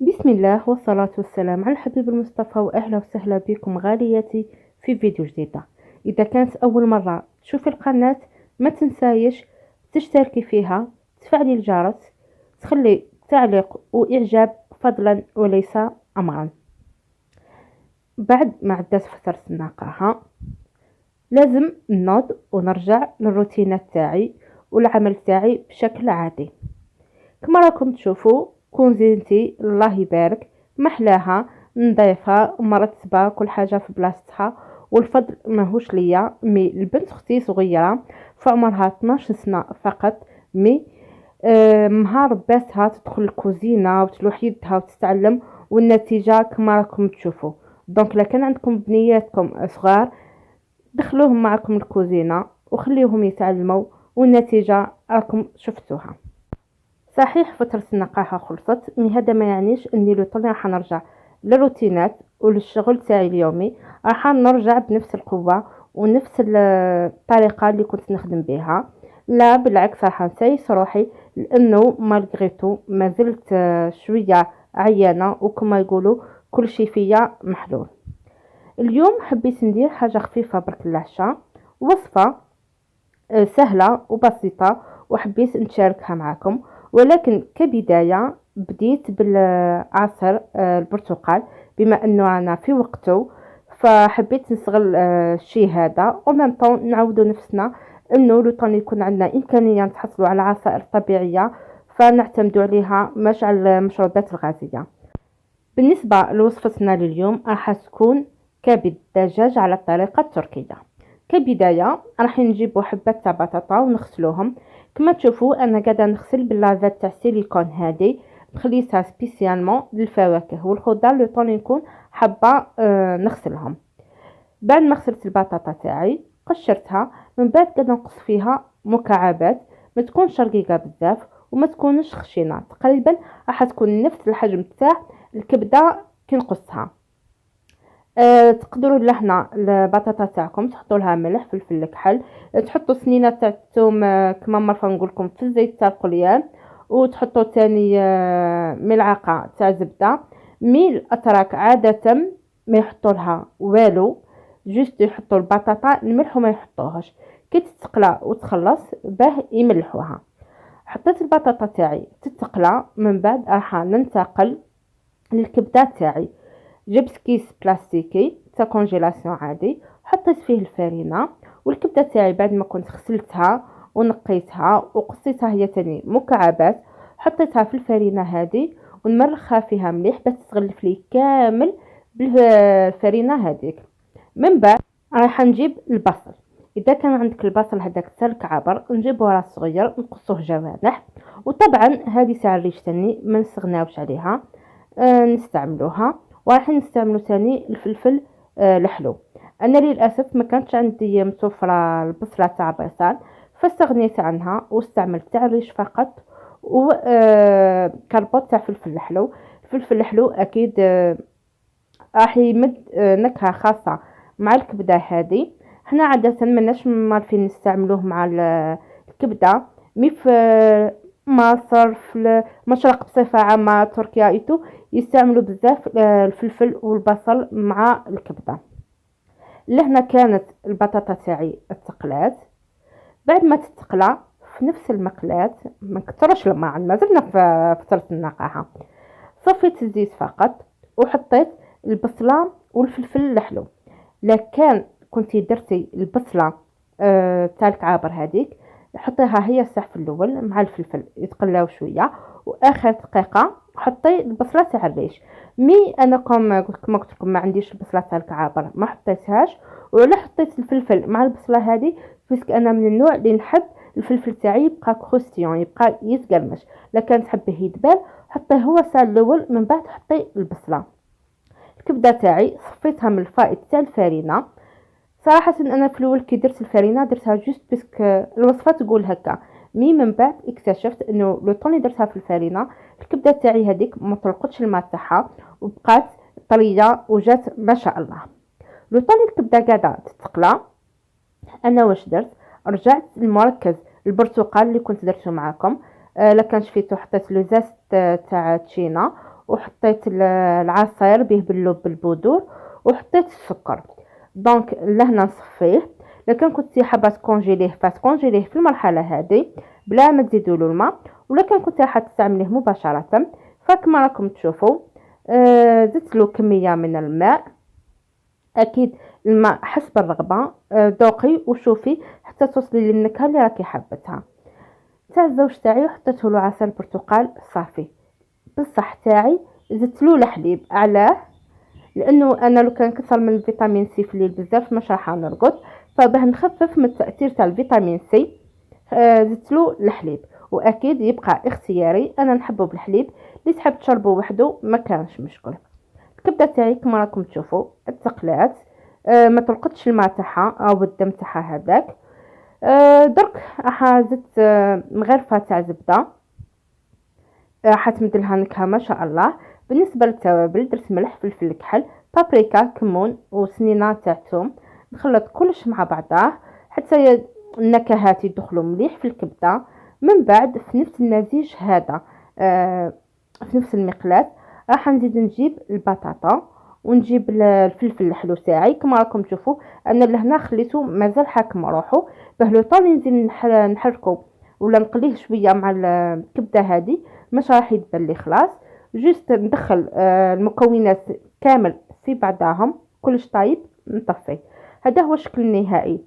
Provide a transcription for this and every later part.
بسم الله والصلاة والسلام على الحبيب المصطفى، وأهلا وسهلا بكم غالياتي في فيديو جديدة. إذا كانت أول مرة تشوفي القناة ما تنسايش تشتركي فيها، تفعلي الجرس، تخلي تعليق وإعجاب فضلا وليس أمرا. بعد ما عدات فترة النقاهة لازم نوض ونرجع للروتين تاعي والعمل تاعي بشكل عادي. كما راكم تشوفوا كوزينتي الله يبارك محلاها نظيفة مرتبة، كل حاجة في بلاصتها، والفضل ماهوش ليا. مي البنت اختي صغيرة في عمرها 12 سنة فقط، مي مها رباتها تدخل الكوزينة وتلوح يدها وتتعلم، والنتيجة كما راكم تشوفوا. دونك لكن عندكم بنياتكم صغار دخلوهم معكم الكوزينة وخليهم يتعلموا، والنتيجة راكم شفتوها. صحيح فترة النقاهة خلصت، مي هذا ما يعنيش اني لو طلع راح نرجع للروتينات وللشغل تاعي اليومي. راح نرجع بنفس القوة ونفس الطريقة اللي كنت نخدم بها. لا بالعكس، راح نسيس روحي، لانه مالغريتو ما زلت شوية عيانة، وكما يقولوا كل شي فيا محلول. اليوم حبيت ندير حاجة خفيفة برك العشاء، وصفة سهلة وبسيطة، وحبيت نشاركها معكم. ولكن كبداية بديت بالعصير البرتقال، بما انه رانا في وقته، فحبيت نستغل الشيء هذا، ومن طون نعودوا نفسنا انه لو طون يكون عندنا امكانيه نتحصلوا على عصائر طبيعيه فنعتمدوا عليها مش على المشروبات الغازيه. بالنسبه لوصفتنا لليوم راح تكون كبد دجاج على الطريقه التركيه. كبدايه راح نجيبوا حبه تاع بطاطا ونغسلوهم. كما تشوفوا انا قاعده نغسل باللافات تاع سيليكون هذه، خليتها سبيسيالمون للفواكه والخضر لو طون يكون حابه نغسلهم. بعد ما غسلت البطاطا تاعي قشرتها، من بعد قاعده نقص فيها مكعبات، ما تكونش رقيقه بزاف وما تكونش خشنه، تقريبا راح تكون نفس الحجم تاع الكبده كي نقصها. تقدروا لهنا البطاطا تاعكم تحطوا لها ملح فلفل كحل، تحطوا سنينه تاع الثوم كما مرة نقول لكم في الزيت تاع القليان، وتحطوا تاني ملعقه تاع زبده. مي الاتراك عاده ما يحطوا لها والو، جوست يحطوا البطاطا الملح وما يحطوهاش، كي تتقلى وتخلص باه يملحوها. حطيت البطاطا تاعي تتقلى، من بعد راح ننتقل للكبده تاعي. جبت كيس بلاستيكي تاع كونجيلاسيون عادي، حطيت فيه الفرينه والكبده تاعي. بعد ما كنت غسلتها ونقيتها وقصيتها هي تاني مكعبات، حطيتها في الفرينه هذه ونمرخها فيها مليح باش تغلف لي كامل بالفرينه هذيك. من بعد راح نجيب البصل. اذا كان عندك البصل هذاك تاع الكعبر نجيبه راس صغير نقصوه جوانح، وطبعا هذه تاع الريش تاني ما نستغناوش عليها، نستعملوها. وراح نستعملو ثاني الفلفل الحلو. انا للاسف ما كانتش عندي متوفره البصله تاع بيصال، فاستغنيت عنها واستعملت تاع الريش فقط، و كربوط تاع فلفل الحلو. الفلفل الحلو اكيد راح يمد نكهه خاصه مع الكبده هذه. حنا عاده مناش عارفين نستعملوه مع الكبده، مي في مصر في المشرق بصفه عامه تركيا ايتو يستعملوا بزاف الفلفل والبصل مع الكبده. لهنا كانت البطاطا تاعي التقلات. بعد ما تتقلى في نفس المقلاة، ما كثرش الماء مازلنا في فتره النقاهه، صفيت الزيت فقط وحطيت البصله والفلفل الحلو. لكن كنتي درتي البصله تاع الكعابر هذيك حطيها هي صح في الاول مع الفلفل يتقلاو شويه، واخر دقيقه حطي البصله تاع الريش. مي انا كما قلت لكم ما عنديش البصله تاع الكعابر ما حطيتهاش، ولا حطيت الفلفل مع البصله هذه باسكو انا من النوع اللي نحب الفلفل تاعي يبقى كروستيون، يبقى يتقرمش. لكن تحبيه يدبل حطيه هو ساعه الاول، من بعد حطي البصله. الكبده تاعي صفيتها من الفائض تاع الفرينه. صراحه انا في الاول كي درت الفرينه درتها جوست باسكو الوصفه تقول هكا، مي من بعد اكتشفت انه لو طوني درتها في الفرينه الكبده تاعي هذيك ما طلقتش الماء تاعها وبقات طريه وجات ما شاء الله. لو طوني الكبده قاعده تتقلى، انا واش درت؟ رجعت المركز البرتقال اللي كنت درته معكم، لا كان شفيتو حطيت لو زاست تاع تشينا وحطيت العصير به باللوب بالبودور، وحطيت السكر. دونك لهنا نصفيه. لكن كنتي حابه تكونجيليه فتكونجيليه في المرحله هذه بلا ما تزيدوا له الماء، ولكن كنتي حابه تستعمليه مباشره فكما راكم تشوفوا زدت له كميه من الماء. اكيد الماء حسب الرغبه، ذوقي وشوفي حتى توصلي للنكهه اللي راكي حابتها. تاع الزوج تاعي حطيت له عسل برتقال صافي. بصح تاعي زدت له الحليب. علاه؟ لانه انا لو كان كثر من الفيتامين سي في الليل بزاف مش راح نرقد، فباه نخفف من التاثير تاع الفيتامين سي زدت له الحليب. واكيد يبقى اختياري، انا نحبه بالحليب، اللي تحب تشربه وحده ما كانش مشكل. الكبده تاعي كما راكم تشوفوا اتقلات، ما تلقطش الماء تاعها او الدم تاعها هذاك. درك راح زدت مغرفه تاع زبده، راح تمدلها نكهه ما شاء الله. بالنسبه للتوابل درت ملح، فلفل كحل، بابريكا، كمون، وسنينه تاع ثوم. نخلط كلش مع بعضاه حتى النكهات يدخلوا مليح في الكبده. من بعد في نفس المزيج هذا في نفس المقلاة راح نجيب البطاطا ونجيب الفلفل الحلو تاعي. كما راكم تشوفوا انا لهنا خليته مازال حاكم روحو، باه لو طون نزيد نحركو ولا نقليه شويه مع الكبده هذه مش راح يدبل لي خلاص. جوست ندخل المكونات كامل في بعضهم كلش طايب، نطفي. هذا هو الشكل النهائي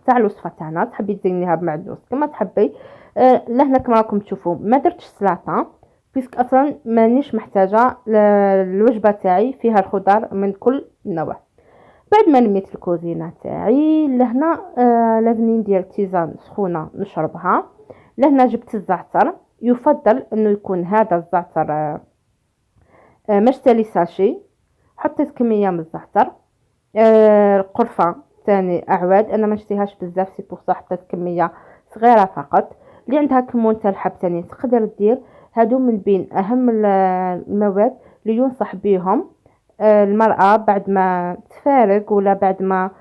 تاع الوصفه تاعنا. تحبي تزينيها بمعدنوس كما تحبي. لهنا كما راكم تشوفوا ما درتش سلطه، بيسك اصلا مانيش محتاجه الوجبه تاعي فيها الخضر من كل نوع. بعد ما نميت الكوزينه تاعي لهنا لازم ندير تيزان سخونه نشربها. لهنا جبت الزعتر، يفضل انه يكون هذا الزعتر مشتري ساشي. حطيت كميه من الزعتر. القرفه ثاني اعواد، انا ما نشتيهاش بزاف سي بوغ حطيت كميه صغيره فقط. اللي عندها كمون تاع الحب ثاني تقدر دير. هادو من بين اهم المواد اللي ينصح بهم المرأة بعد ما تفارق ولا بعد ما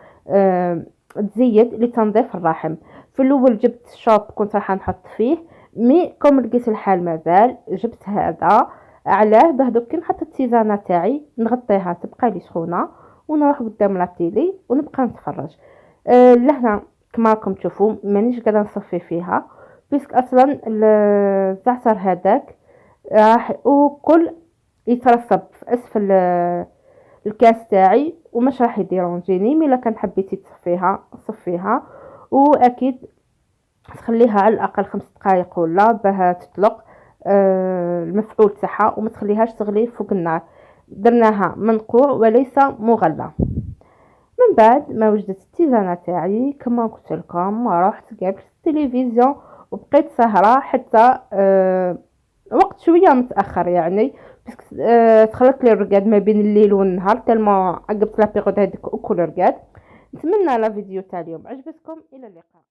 تزيد لتنظيف الرحم. في الاول جبت شوب كنت راح نحط فيه، مي كوم لقيت الحال مازال جبت هذا. علاه؟ باه دوك كي نحط التيزانه تاعي نغطيها تبقى لي سخونه ونروح قدام لاتيلي ونبقى نتفرج. لهنا كما راكم تشوفوا مانيش قادره نصفي فيها، بيسك اصلا الزعتر هذاك راح وكل يترسب في اسفل الكاس تاعي ومش راح يديرونجيني. ملا كان حبيتي تصفيها صفيها، واكيد تخليها على الاقل 5 دقائق ولا باه تطلق المفعول تاعها، وما تخليهاش تغلي فوق النار. درناها منقوع وليس مغلى. من بعد ما وجدت التيزانه تاعي كما قلت لكم رحت قابلت التلفزيون وبقيت سهره حتى وقت شويه متاخر يعني، بس تخلط لي الرقاد ما بين الليل والنهار تالما عقبت لا بيريود هذيك وكل رقاد. نتمنى لا فيديو تاع اليوم عجبتكم. الى اللقاء.